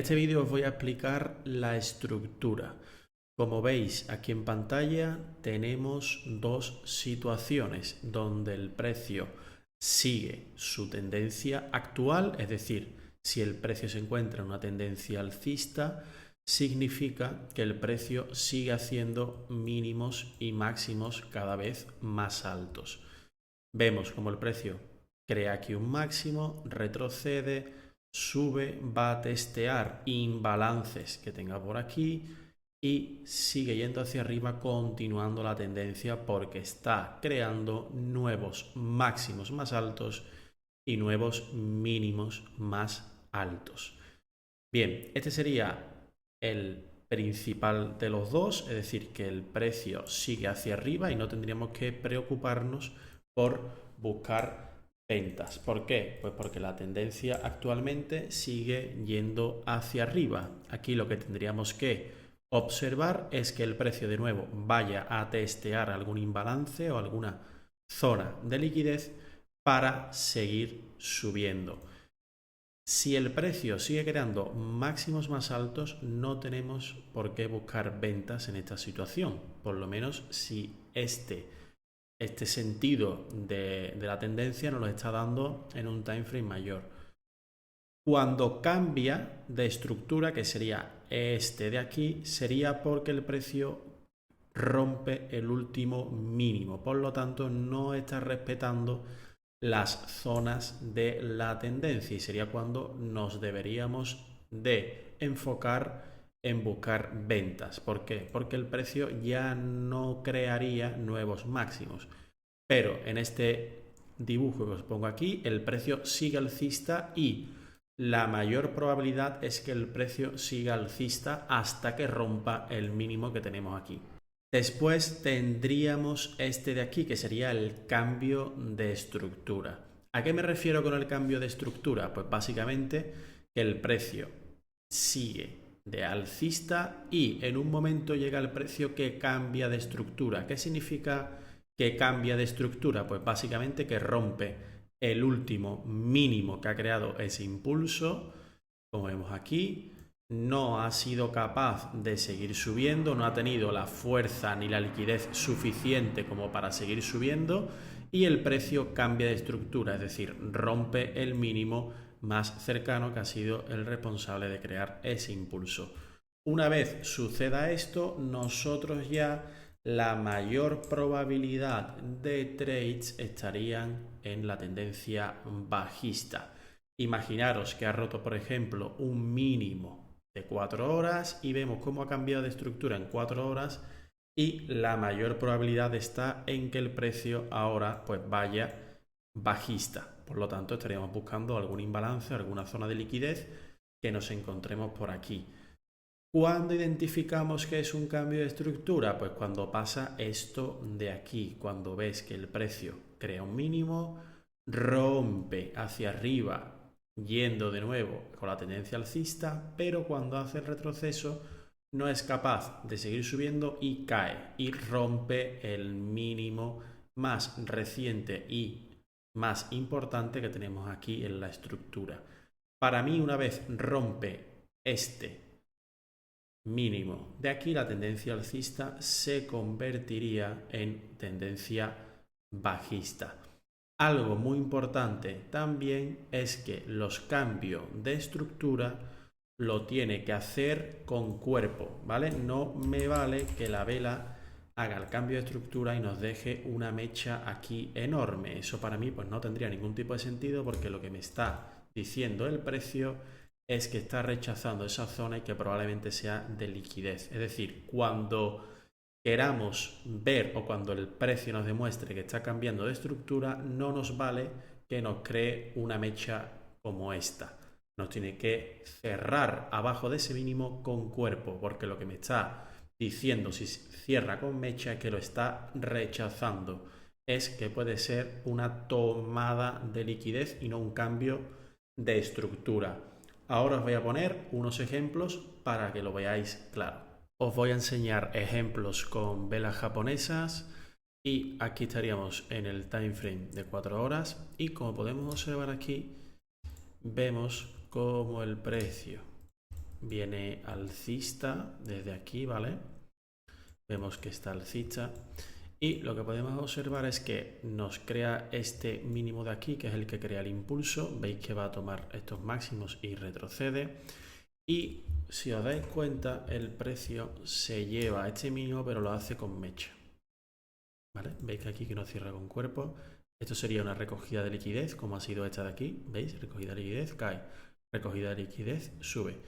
este vídeo os voy a explicar la estructura. Como veis aquí en pantalla tenemos dos situaciones donde el precio sigue su tendencia actual, es decir, si el precio se encuentra en una tendencia alcista, significa que el precio sigue haciendo mínimos y máximos cada vez más altos. Vemos como el precio crea aquí un máximo, retrocede, sube, va a testear imbalances que tenga por aquí y sigue yendo hacia arriba continuando la tendencia porque está creando nuevos máximos más altos y nuevos mínimos más altos. Bien, este sería el principal de los dos, es decir, que el precio sigue hacia arriba y no tendríamos que preocuparnos por buscar ventas. ¿Por qué? Pues porque la tendencia actualmente sigue yendo hacia arriba. Aquí lo que tendríamos que observar es que el precio de nuevo vaya a testear algún imbalance o alguna zona de liquidez para seguir subiendo. Si el precio sigue creando máximos más altos, no tenemos por qué buscar ventas en esta situación. Por lo menos si este sentido de la tendencia nos lo está dando en un time frame mayor. Cuando cambia de estructura, que sería este de aquí, sería porque el precio rompe el último mínimo. Por lo tanto, no está respetando las zonas de la tendencia y sería cuando nos deberíamos de enfocar en buscar ventas. ¿Por qué? Porque el precio ya no crearía nuevos máximos. Pero en este dibujo que os pongo aquí, el precio sigue alcista y la mayor probabilidad es que el precio siga alcista hasta que rompa el mínimo que tenemos aquí. Después tendríamos este de aquí, que sería el cambio de estructura. ¿A qué me refiero con el cambio de estructura? Pues básicamente que el precio sigue de alcista y en un momento llega el precio que cambia de estructura. ¿Qué significa que cambia de estructura? Pues básicamente que rompe el último mínimo que ha creado ese impulso, como vemos aquí. No ha sido capaz de seguir subiendo, no ha tenido la fuerza ni la liquidez suficiente como para seguir subiendo y el precio cambia de estructura, es decir, rompe el mínimo más cercano que ha sido el responsable de crear ese impulso. Una vez suceda esto, nosotros ya la mayor probabilidad de trades estarían en la tendencia bajista. Imaginaros que ha roto, por ejemplo, un mínimo de 4 horas y vemos cómo ha cambiado de estructura en 4 horas y la mayor probabilidad está en que el precio ahora pues vaya bajista. Por lo tanto, estaríamos buscando algún imbalance, alguna zona de liquidez que nos encontremos por aquí. ¿Cuándo identificamos que es un cambio de estructura? Pues cuando pasa esto de aquí, cuando ves que el precio crea un mínimo, rompe hacia arriba, yendo de nuevo con la tendencia alcista, pero cuando hace el retroceso no es capaz de seguir subiendo y cae y rompe el mínimo más reciente y más importante que tenemos aquí en la estructura. Para mí, una vez rompe este mínimo de aquí, la tendencia alcista se convertiría en tendencia bajista. Algo muy importante también es que los cambios de estructura lo tiene que hacer con cuerpo, ¿vale? No me vale que la vela haga el cambio de estructura y nos deje una mecha aquí enorme. Eso para mí pues no tendría ningún tipo de sentido porque lo que me está diciendo el precio es que está rechazando esa zona y que probablemente sea de liquidez. Es decir, cuando queramos ver o cuando el precio nos demuestre que está cambiando de estructura, no nos vale que nos cree una mecha como esta. Nos tiene que cerrar abajo de ese mínimo con cuerpo, porque lo que me está diciendo si cierra con mecha es que lo está rechazando. Es que puede ser una tomada de liquidez y no un cambio de estructura. Ahora os voy a poner unos ejemplos para que lo veáis claro. Os voy a enseñar ejemplos con velas japonesas y aquí estaríamos en el time frame de 4 horas y como podemos observar aquí, vemos como el precio viene alcista desde aquí, ¿vale? Vemos que está alcista. Y lo que podemos observar es que nos crea este mínimo de aquí, que es el que crea el impulso. Veis que va a tomar estos máximos y retrocede. Y si os dais cuenta, el precio se lleva a este mínimo, pero lo hace con mecha. ¿Vale? Veis que aquí que no cierra con cuerpo. Esto sería una recogida de liquidez, como ha sido esta de aquí. ¿Veis? Recogida de liquidez, cae. Recogida de liquidez, sube.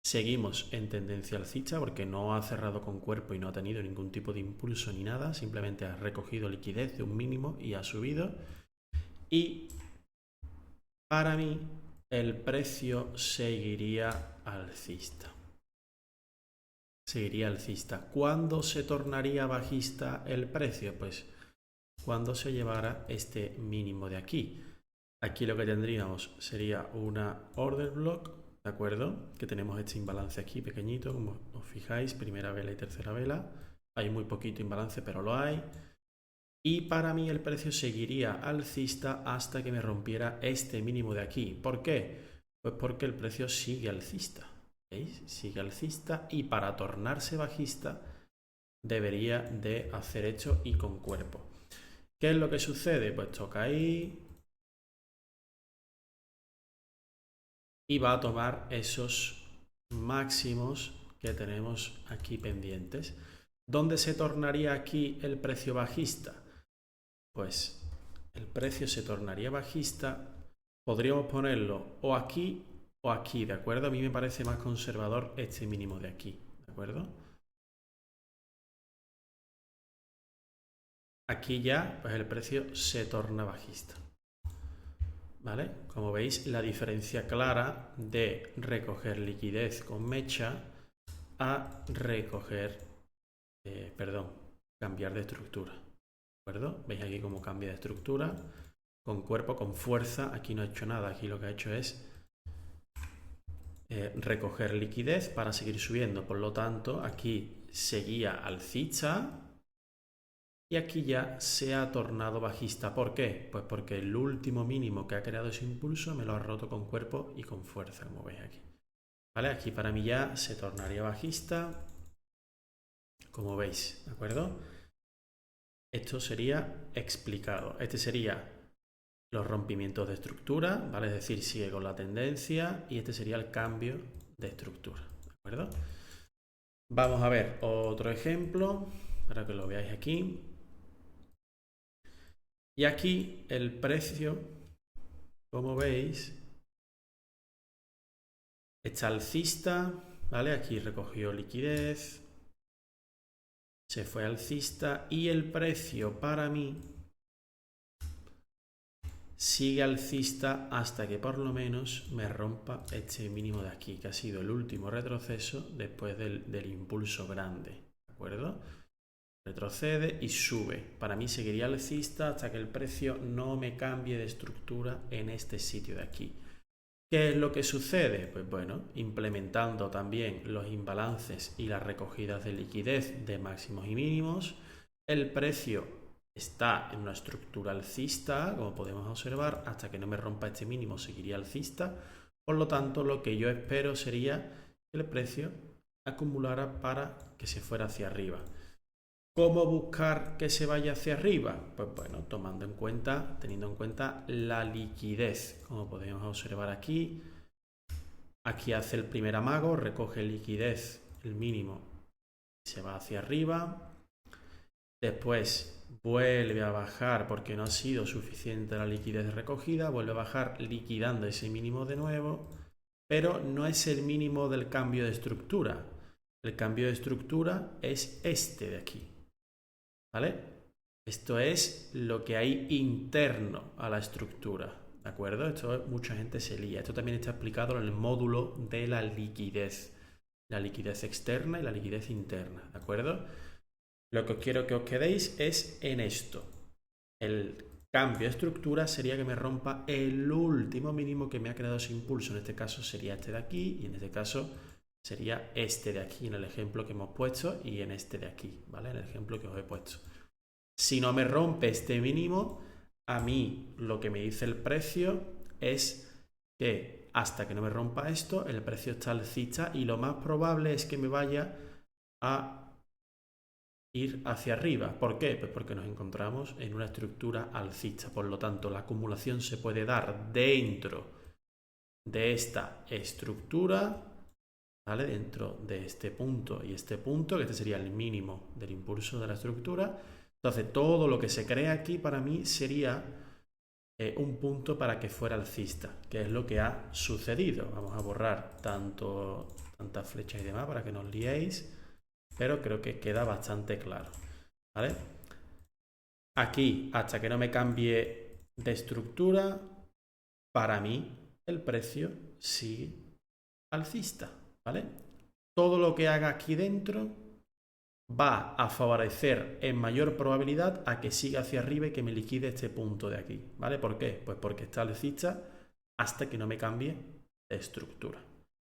Seguimos en tendencia alcista porque no ha cerrado con cuerpo y no ha tenido ningún tipo de impulso ni nada. Simplemente ha recogido liquidez de un mínimo y ha subido. Y para mí el precio seguiría alcista. Seguiría alcista. ¿Cuándo se tornaría bajista el precio? Pues cuando se llevara este mínimo de aquí. Aquí lo que tendríamos sería una order block, ¿de acuerdo? Que tenemos este imbalance aquí pequeñito, como os fijáis, primera vela y tercera vela. Hay muy poquito imbalance, pero lo hay. Y para mí el precio seguiría alcista hasta que me rompiera este mínimo de aquí. ¿Por qué? Pues porque el precio sigue alcista. ¿Veis? Sigue alcista y para tornarse bajista debería de hacer esto y con cuerpo. ¿Qué es lo que sucede? Pues toca ahí y va a tomar esos máximos que tenemos aquí pendientes. ¿Dónde se tornaría aquí el precio bajista? Pues el precio se tornaría bajista, podríamos ponerlo o aquí, ¿de acuerdo? A mí me parece más conservador este mínimo de aquí, ¿de acuerdo? Aquí ya, pues el precio se torna bajista, ¿vale? Como veis, la diferencia clara de recoger liquidez con mecha a recoger, cambiar de estructura, ¿de acuerdo? Veis aquí cómo cambia de estructura, con cuerpo, con fuerza. Aquí no ha hecho nada, aquí lo que ha hecho es recoger liquidez para seguir subiendo. Por lo tanto, aquí seguía alcista y aquí ya se ha tornado bajista. ¿Por qué? Pues porque el último mínimo que ha creado ese impulso me lo ha roto con cuerpo y con fuerza, como veis aquí. ¿Vale? Aquí para mí ya se tornaría bajista, como veis, ¿de acuerdo? Esto sería explicado. Este sería los rompimientos de estructura, ¿vale? Es decir, sigue con la tendencia y este sería el cambio de estructura, ¿de acuerdo? Vamos a ver otro ejemplo para que lo veáis aquí. Y aquí el precio, como veis, está alcista, ¿vale? Aquí recogió liquidez, se fue alcista y el precio para mí sigue alcista hasta que por lo menos me rompa este mínimo de aquí, que ha sido el último retroceso después del impulso grande, ¿de acuerdo? Retrocede y sube. Para mí seguiría alcista hasta que el precio no me cambie de estructura en este sitio de aquí. ¿Qué es lo que sucede? Pues bueno, implementando también los imbalances y las recogidas de liquidez de máximos y mínimos, el precio está en una estructura alcista, como podemos observar, hasta que no me rompa este mínimo seguiría alcista. Por lo tanto, lo que yo espero sería que el precio acumulara para que se fuera hacia arriba. ¿Cómo buscar que se vaya hacia arriba? Pues bueno, teniendo en cuenta la liquidez, como podemos observar aquí. Aquí hace el primer amago, recoge liquidez, el mínimo, y se va hacia arriba. Después vuelve a bajar porque no ha sido suficiente la liquidez recogida, vuelve a bajar liquidando ese mínimo de nuevo, pero no es el mínimo del cambio de estructura. El cambio de estructura es este de aquí, ¿vale? Esto es lo que hay interno a la estructura, ¿de acuerdo? Esto mucha gente se lía. Esto también está explicado en el módulo de la liquidez externa y la liquidez interna, ¿de acuerdo? Lo que quiero que os quedéis es en esto. El cambio de estructura sería que me rompa el último mínimo que me ha creado ese impulso. En este caso sería este de aquí y en este caso sería este de aquí en el ejemplo que hemos puesto y en este de aquí, ¿vale? En el ejemplo que os he puesto. Si no me rompe este mínimo, a mí lo que me dice el precio es que hasta que no me rompa esto, el precio está alcista y lo más probable es que me vaya a ir hacia arriba. ¿Por qué? Pues porque nos encontramos en una estructura alcista. Por lo tanto, la acumulación se puede dar dentro de esta estructura, ¿vale? Dentro de este punto y este punto, que este sería el mínimo del impulso de la estructura. Entonces, todo lo que se crea aquí para mí sería un punto para que fuera alcista, que es lo que ha sucedido. Vamos a borrar tantas flechas y demás para que no os liéis, pero creo que queda bastante claro, ¿vale? Aquí, hasta que no me cambie de estructura, para mí el precio sigue alcista, ¿vale? Todo lo que haga aquí dentro va a favorecer en mayor probabilidad a que siga hacia arriba y que me liquide este punto de aquí, ¿vale? ¿Por qué? Pues porque está alcista hasta que no me cambie de estructura.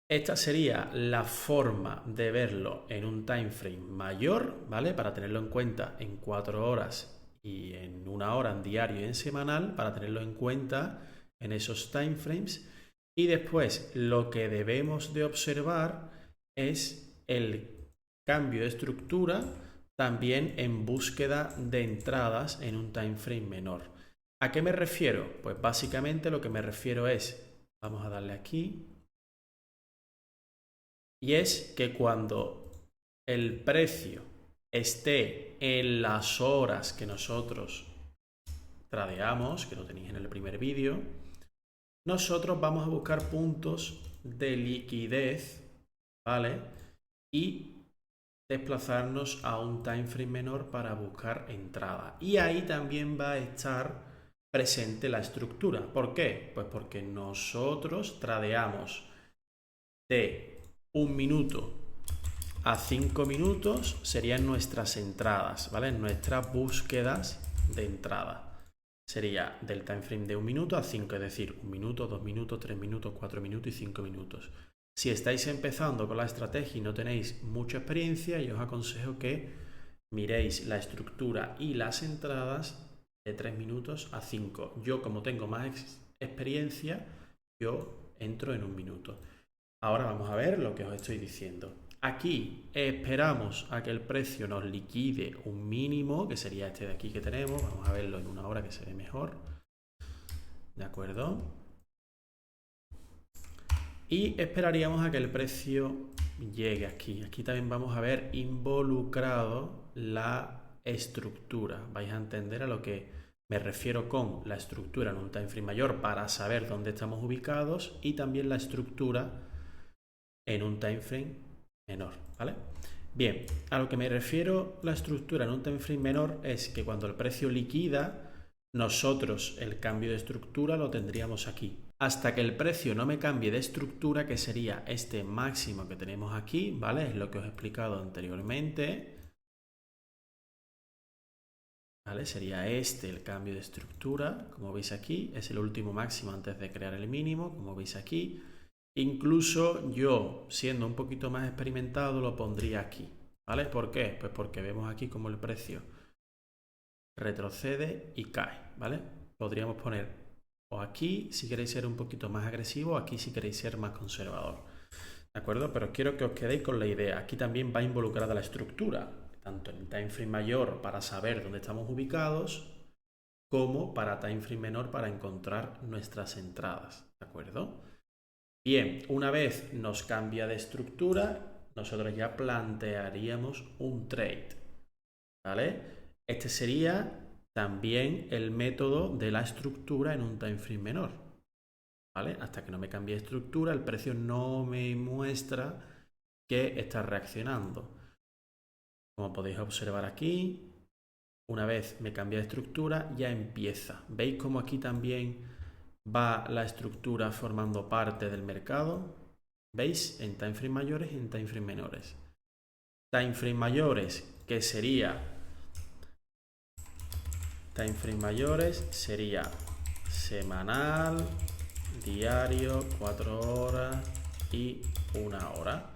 Esta sería la forma de verlo en un time frame mayor, ¿vale? Para tenerlo en cuenta en 4 horas y en 1 hora en diario y en semanal, para tenerlo en cuenta en esos time frames. Y después lo que debemos de observar es el cambio de estructura también en búsqueda de entradas en un time frame menor. ¿A qué me refiero? Pues básicamente lo que me refiero es, vamos a darle aquí, y es que cuando el precio esté en las horas que nosotros tradeamos, que lo tenéis en el primer vídeo, nosotros vamos a buscar puntos de liquidez, ¿vale? Y desplazarnos a un time frame menor para buscar entrada. Y ahí también va a estar presente la estructura. ¿Por qué? Pues porque nosotros tradeamos de 1 minuto a 5 minutos, serían nuestras entradas, ¿vale? Nuestras búsquedas de entrada. Sería del time frame de 1 minuto a 5, es decir, 1 minuto, 2 minutos, 3 minutos, 4 minutos y 5 minutos. Si estáis empezando con la estrategia y no tenéis mucha experiencia, yo os aconsejo que miréis la estructura y las entradas de 3 minutos a 5. Yo, como tengo más experiencia, yo entro en 1 minuto. Ahora vamos a ver lo que os estoy diciendo. Aquí esperamos a que el precio nos liquide un mínimo, que sería este de aquí que tenemos. Vamos a verlo en 1 hora que se ve mejor. ¿De acuerdo? Y esperaríamos a que el precio llegue aquí. Aquí también vamos a ver involucrado la estructura. Vais a entender a lo que me refiero con la estructura en un time frame mayor para saber dónde estamos ubicados, y también la estructura en un time frame menor, ¿vale? Bien, a lo que me refiero la estructura en un time frame menor es que cuando el precio liquida, nosotros el cambio de estructura lo tendríamos aquí. Hasta que el precio no me cambie de estructura, que sería este máximo que tenemos aquí, ¿vale? Es lo que os he explicado anteriormente. ¿Vale? Sería este el cambio de estructura, como veis aquí, es el último máximo antes de crear el mínimo, como veis aquí. Incluso yo, siendo un poquito más experimentado, lo pondría aquí, ¿vale? ¿Por qué? Pues porque vemos aquí como el precio retrocede y cae, ¿vale? Podríamos poner o aquí si queréis ser un poquito más agresivo, o aquí si queréis ser más conservador, ¿de acuerdo? Pero quiero que os quedéis con la idea. Aquí también va involucrada la estructura, tanto en time frame mayor para saber dónde estamos ubicados, como para time frame menor para encontrar nuestras entradas, ¿de acuerdo? Bien, una vez nos cambia de estructura, nosotros ya plantearíamos un trade, ¿vale? Este sería también el método de la estructura en un time frame menor, ¿vale? Hasta que no me cambie de estructura, el precio no me muestra que está reaccionando. Como podéis observar aquí, una vez me cambia de estructura, ya empieza. ¿Veis cómo aquí también va la estructura formando parte del mercado? ¿Veis? En time frame mayores y en time frame menores. Time frame mayores, que sería time frame mayores, sería semanal, diario, 4 horas y 1 hora.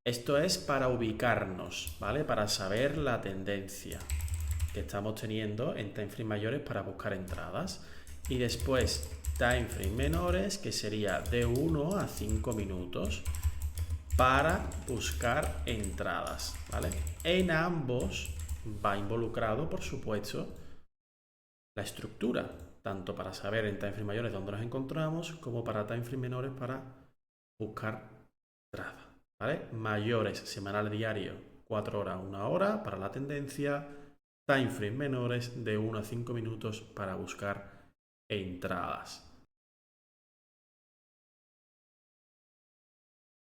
Esto es para ubicarnos, ¿vale? Para saber la tendencia que estamos teniendo en time frame mayores para buscar entradas. Y después time frame menores, que sería de 1 a 5 minutos para buscar entradas, ¿vale? En ambos va involucrado, por supuesto, la estructura, tanto para saber en time frame mayores dónde nos encontramos, como para time frame menores para buscar entrada, ¿vale? Mayores, semanal diario, 4 horas, 1 hora para la tendencia, time frame menores de 1 a 5 minutos para buscar entradas.